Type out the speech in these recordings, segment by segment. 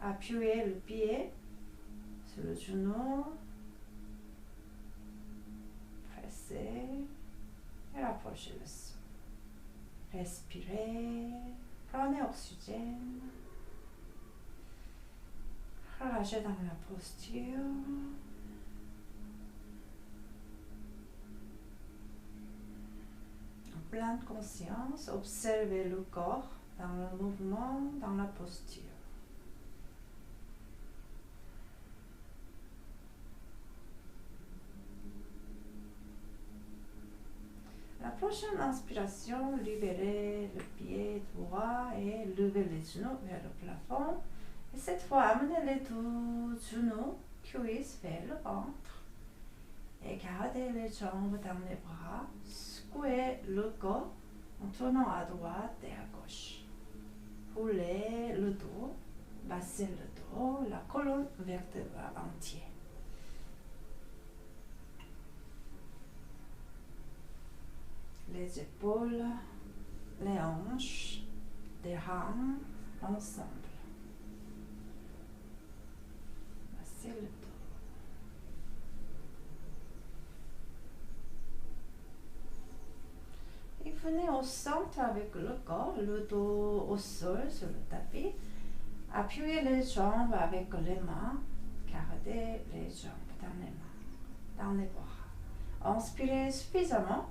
Appuyez le pied sur le genou. Pressez et rapprochez le sol. Respirez. Prenez oxygène. Relâchez dans la posture. En pleine conscience, observez le corps dans le mouvement, dans la posture. La prochaine inspiration, libérez le pied droit et levez les genoux vers le plafond. Et cette fois, amenez les deux genoux, cuisses vers le ventre. Et gardez les jambes dans les bras. Secouez le corps en tournant à droite et à gauche. Roulez le dos, baissez le dos, la colonne vertébrale entière. Les épaules, les hanches, les reins ensemble. Baissez le dos. Et venez au centre avec le corps, le dos au sol sur le tapis. Appuyez les jambes avec les mains. Gardez les jambes dans les mains, dans les bras. Inspirez suffisamment.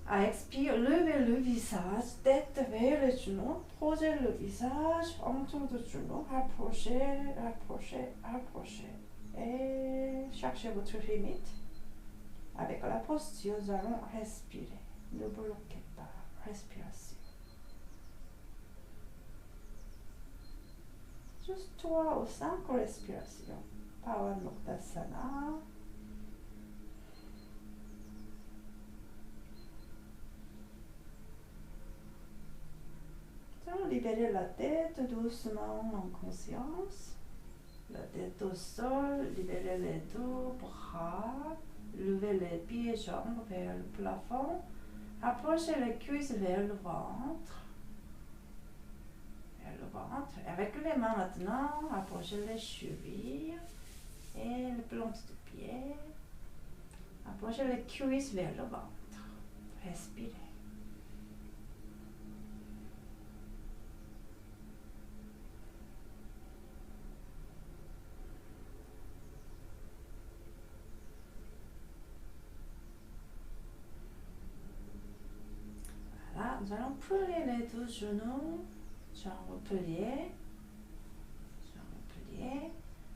À expirer, levez le visage, tête vers les genoux, posez le visage en dessous du genou, rapprochez, rapprochez, rapprochez. Et cherchez votre limite. Avec la posture, nous allons respirer. Ne bloquez pas, respiration. Juste 3 ou 5 respirations. Pawanmuktasana. Libérez la tête doucement en conscience. La tête au sol, libérez les deux bras, levez les pieds et jambes vers le plafond, approchez les cuisses vers le ventre. Vers le ventre. Avec les mains maintenant, approchez les chevilles et les plantes de pied. Approchez les cuisses vers le ventre. Respirez. Nous allons plier les deux genoux, jambes pliées,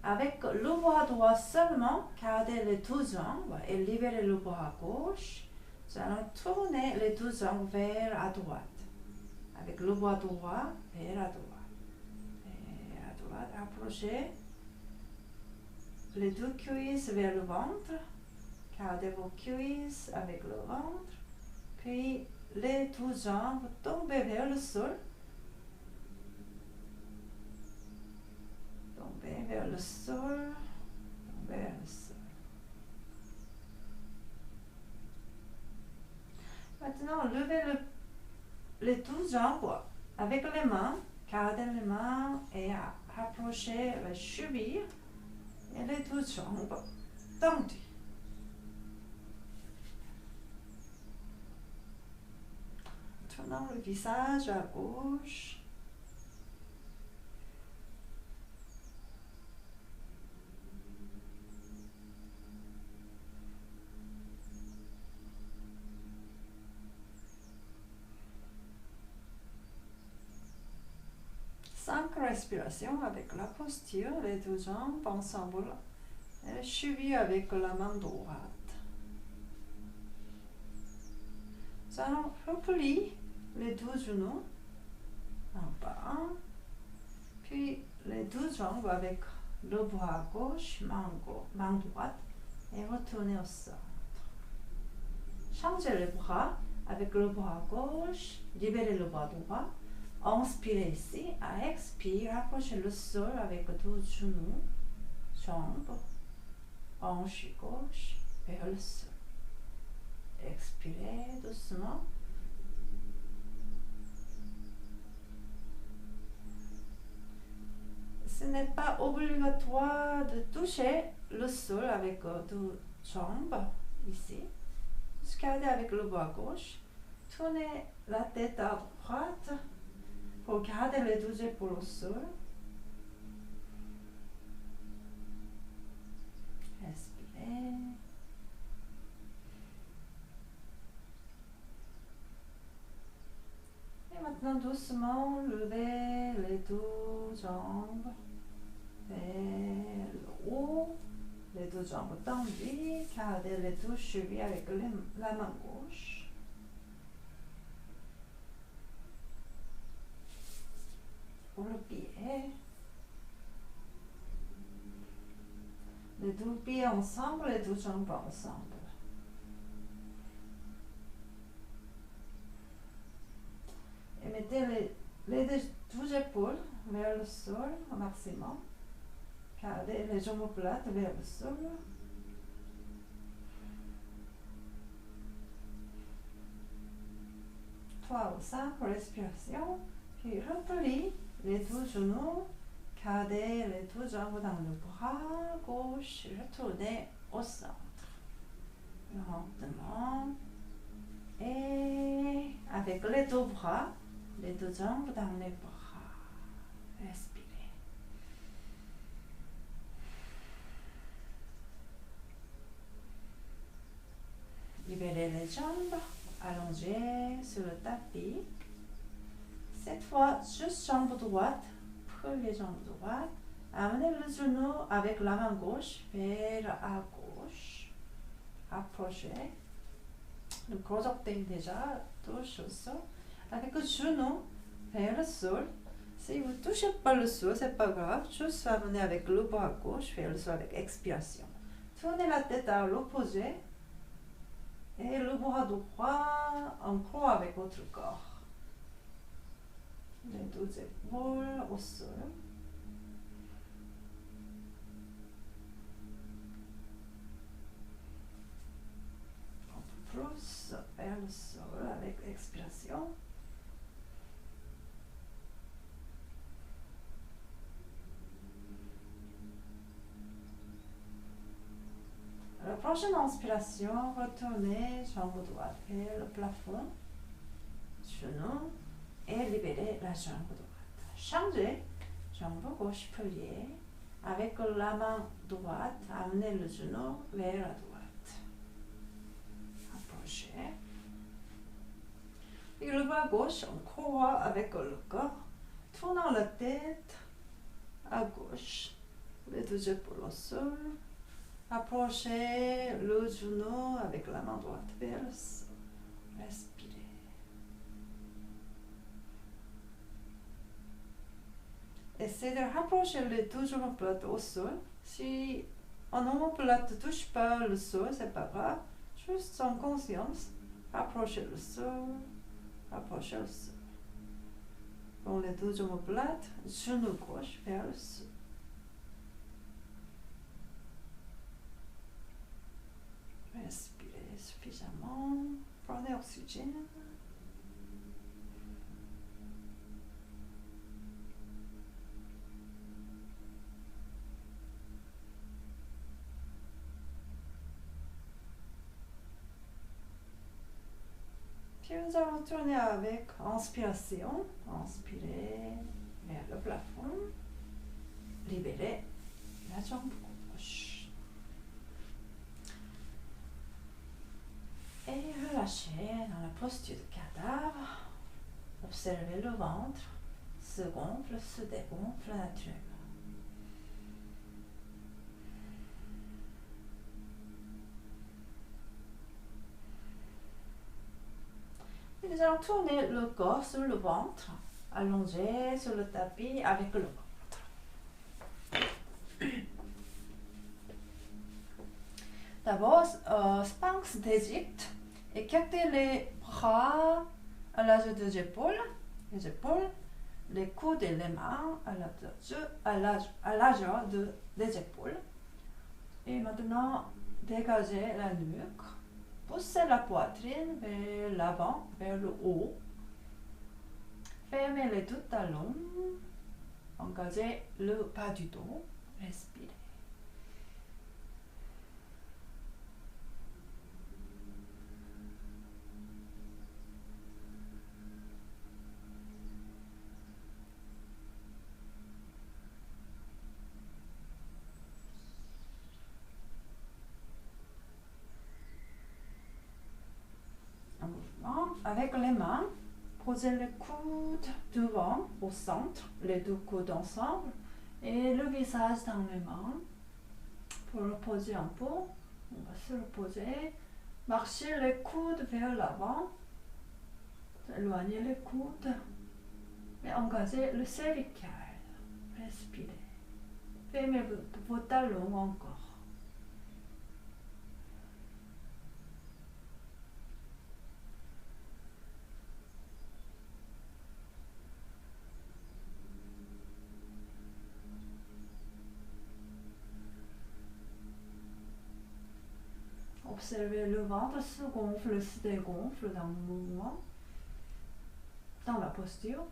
avec le bras droit seulement, gardez les deux jambes et libérez le bras gauche. Nous allons tourner les deux jambes vers à droite, avec le bras droit vers à droite. Et à droite, approchez les deux cuisses vers le ventre, gardez vos cuisses avec le ventre, puis les deux jambes tombent vers le sol. Tombez vers le sol. Tombez vers le sol. Maintenant, levez les deux jambes avec les mains. Gardez les mains et approchez les chevilles et les deux jambes tendues. Tournons le visage à gauche. Cinq respirations avec la posture, les deux jambes ensemble, et les chevilles avec la main droite. Nous allons replier les deux genoux en bas, puis les deux jambes avec le bras gauche, main droite, et retourner au centre. Changez les bras avec le bras gauche, libérez le bras droit. Inspirez ici, à expire, approchez le sol avec deux genoux, jambes, hanche gauche vers le sol. Expirez doucement. Ce n'est pas obligatoire de toucher le sol avec deux jambes, ici. Juste garder avec le bras gauche. Tournez la tête à droite pour garder les deux épaules au sol. Respirez. Et maintenant doucement levez les deux jambes vers le haut. Les deux jambes tendues, gardez les deux chevilles avec la main gauche. Pour le pied. Les deux pieds ensemble, les deux jambes ensemble. Et mettez les deux épaules vers le sol au maximum. Gardez les omoplates vers le sol. Trois ou cinq respirations. Puis repliez les deux genoux. Gardez les deux jambes dans le bras gauche. Retournez au centre. Lentement. Et avec les deux bras, les deux jambes dans les bras. Respirez. Libérez les jambes, allongez sur le tapis. Cette fois, juste jambe droite, prenez jambe droite. Amenez le genou avec la main gauche vers à gauche. Approchez. Le gros orteil déjà touche au sol. Avec le genou vers le sol. Si vous ne touchez pas le sol, c'est pas grave. Juste amenez avec le bras gauche vers le sol avec expiration. Tournez la tête à l'opposé. Et le bras droit en croix avec votre corps. Les deux épaules au sol. Un peu plus vers le sol avec expiration. La prochaine inspiration, retournez jambe droite vers le plafond, genou et libérez la jambe droite. Changez, jambe gauche pliée, avec la main droite, amenez le genou vers la droite. Approchez. Et le bras gauche en croix avec le corps, tournant la tête à gauche, les deux épaules au sol. Approchez le genou avec la main droite vers le sol. Respirez. Essayez de rapprocher les deux omoplates au sol. Si un omoplate ne touche pas le sol, c'est pas grave. Juste en conscience, rapprochez le sol. Rapprochez le sol. Pour les deux omoplates, genou gauche vers le sol. Respirez suffisamment. Prenez oxygène. Puis nous allons tourner avec inspiration. Inspirez vers le plafond. Libérez la jambe gauche. Et relâchez dans la posture de cadavre. Observez le ventre se gonfle, se dégonfle naturellement. Et nous allons tourner le corps sur le ventre, allongé sur le tapis avec le ventre. D'abord, Sphinx d'Égypte. Écartez les bras à l'âge des épaules, les coudes et les mains à l'âge des épaules. Et maintenant, dégagez la nuque. Poussez la poitrine vers l'avant, vers le haut. Fermez les deux talons. Engagez le bas du dos. Respirez. Un mouvement avec les mains. Posez les coudes devant, au centre, les deux coudes ensemble et le visage dans les mains. Pour reposer un peu, on va se reposer. Marchez les coudes vers l'avant. Éloignez les coudes et engagez le cervical. Respirez. Fermez vos talons encore. Observez le ventre se gonfle, se dégonfle dans le mouvement, dans la posture.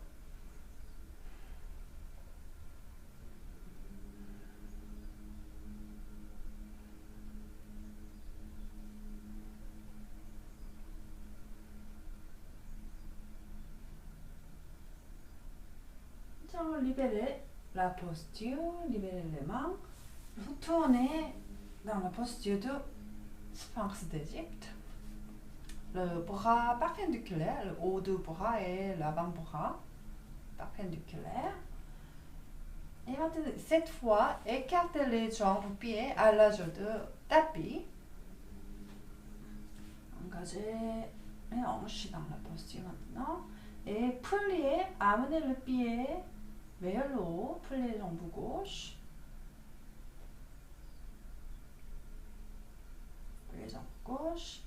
Libérez la posture, libérez les mains. Retournez dans la posture de Sphinx d'Égypte. Le bras perpendiculaire, le haut du bras et l'avant-bras perpendiculaires. Et maintenant, cette fois, écartez les jambes, pieds à l'âge de tapis. Engagez les hanches dans la posture maintenant. Et pliez, amenez le pied vers le haut, pliez les jambes gauche. Les jambes gauche.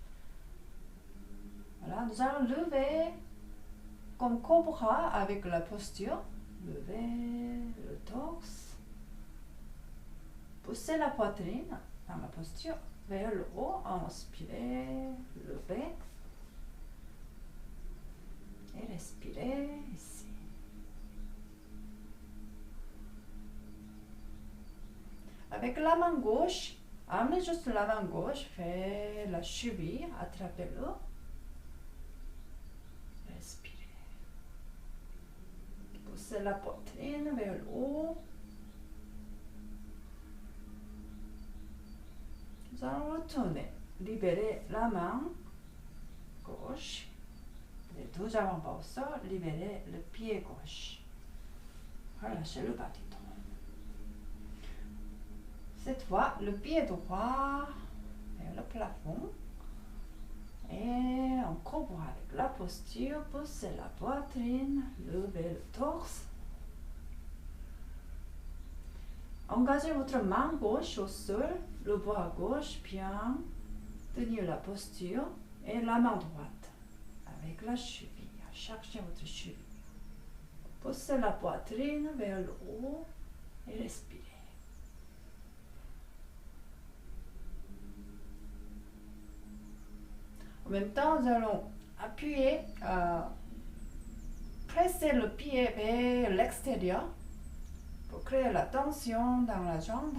Voilà, nous allons lever comme cobra avec la posture. Levez le torse. Poussez la poitrine dans la posture vers le haut. Inspirez, levez. Et respirez ici. Avec la main gauche, amenez juste la main gauche, faites la cheville, attrapez-le. Respirez. Poussez la poitrine vers le haut. Nous allons retourner. Libérez la main gauche. Les deux avant-bras au sol. Libérez le pied gauche. Relâchez le bas du dos. Cette fois, le pied droit vers le plafond. Et on cobra avec la posture, poussez la poitrine, levez le torse. Engagez votre main gauche au sol, le bras gauche bien, tenez la posture et la main droite avec la cheville. Cherchez votre cheville. Poussez la poitrine vers le haut et respirez. En même temps, nous allons appuyer, presser le pied vers l'extérieur pour créer la tension dans la jambe.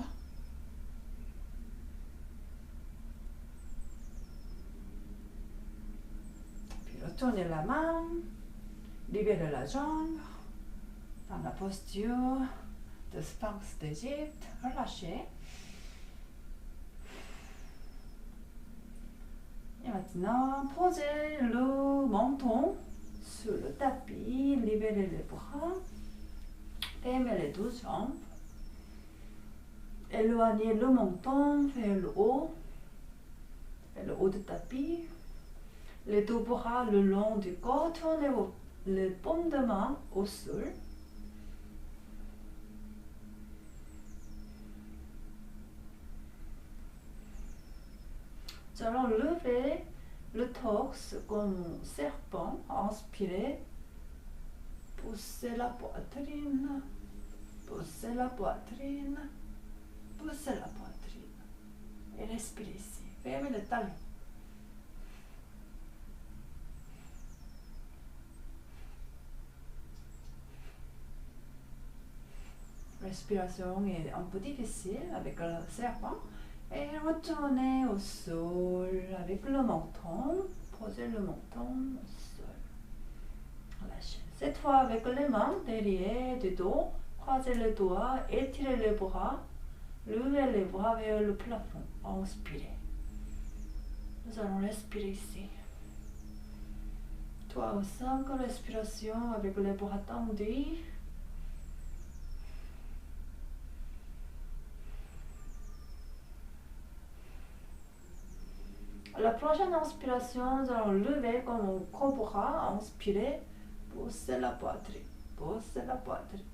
Puis retournez la main, libérez la jambe dans la posture de Sphinx d'Égypte. Relâchez. Et maintenant, posez le menton sur le tapis, libérez les bras, fermez les deux jambes, éloignez le menton vers le haut du tapis, les deux bras le long du corps, tournez les paumes de main au sol. Nous allons lever le torse comme un serpent. Inspirez. Poussez la poitrine. Poussez la poitrine. Poussez la poitrine. Et respirez ici. Fermez les talons. respiration est un peu difficile avec le serpent. Et retournez au sol avec le menton. Posez le menton au sol. Relâchez. Cette fois avec les mains derrière du dos. Croisez les doigts, étirez les bras. Levez les bras vers le plafond. Inspirez. Nous allons respirer ici. 3 ou 5 respirations avec les bras tendus. La prochaine inspiration, nous allons lever comme un cobra. Inspirez, poussez la poitrine, poussez la poitrine.